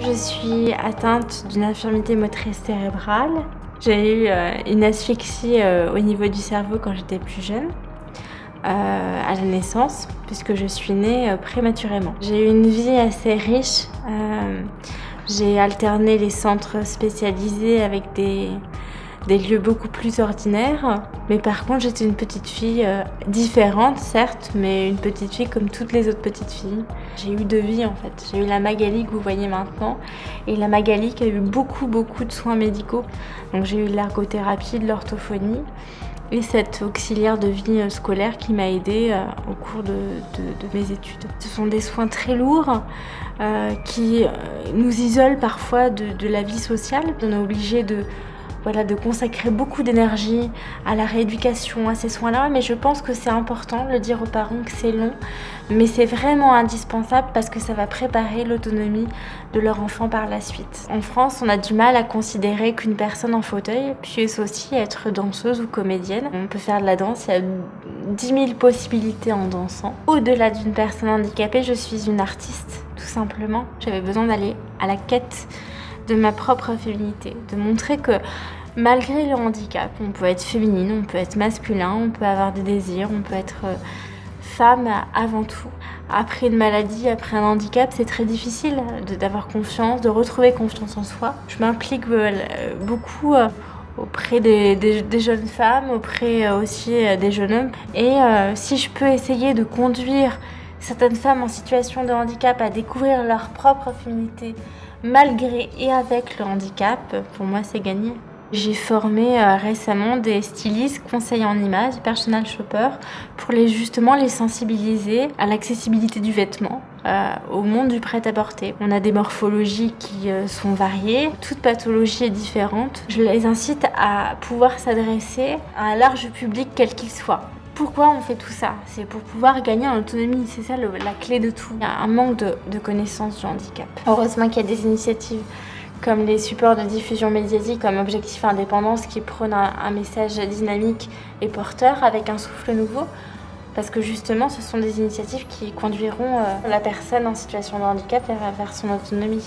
Je suis atteinte d'une infirmité motrice cérébrale. J'ai eu une asphyxie au niveau du cerveau quand j'étais plus jeune, à la naissance, puisque je suis née prématurément. J'ai eu une vie assez riche. J'ai alterné les centres spécialisés avec des lieux beaucoup plus ordinaires. Mais par contre, j'étais une petite fille différente, certes, mais une petite fille comme toutes les autres petites filles. J'ai eu deux vies en fait. J'ai eu la Magali que vous voyez maintenant et la Magali qui a eu beaucoup de soins médicaux. Donc j'ai eu de l'ergothérapie, de l'orthophonie et cette auxiliaire de vie scolaire qui m'a aidée au cours de mes études. Ce sont des soins très lourds qui nous isolent parfois de la vie sociale. On est obligé de consacrer beaucoup d'énergie à la rééducation, à ces soins-là, mais je pense que c'est important de le dire aux parents que c'est long, mais c'est vraiment indispensable parce que ça va préparer l'autonomie de leur enfant par la suite. En France, on a du mal à considérer qu'une personne en fauteuil puisse aussi être danseuse ou comédienne. On peut faire de la danse, il y a 10 000 possibilités en dansant. Au-delà d'une personne handicapée, je suis une artiste, tout simplement. J'avais besoin d'aller à la quête de ma propre féminité, de montrer que malgré le handicap, on peut être féminine, on peut être masculin, on peut avoir des désirs, on peut être femme avant tout. Après une maladie, après un handicap, c'est très difficile d'avoir confiance, de retrouver confiance en soi. Je m'implique beaucoup auprès des jeunes femmes, auprès aussi des jeunes hommes. Et si je peux essayer de conduire certaines femmes en situation de handicap à découvrir leur propre féminité, malgré et avec le handicap, pour moi c'est gagné. J'ai formé récemment des stylistes, conseillers en images, personal shoppers, pour justement les sensibiliser à l'accessibilité du vêtement, au monde du prêt-à-porter. On a des morphologies qui sont variées, toute pathologie est différente. Je les incite à pouvoir s'adresser à un large public quel qu'il soit. Pourquoi on fait tout ça? C'est pour pouvoir gagner en autonomie, c'est ça la clé de tout. Il y a un manque de connaissance du handicap. Heureusement qu'il y a des initiatives comme les supports de diffusion médiatique comme Objectif Indépendance qui prônent un message dynamique et porteur avec un souffle nouveau. Parce que justement, ce sont des initiatives qui conduiront la personne en situation de handicap vers son autonomie.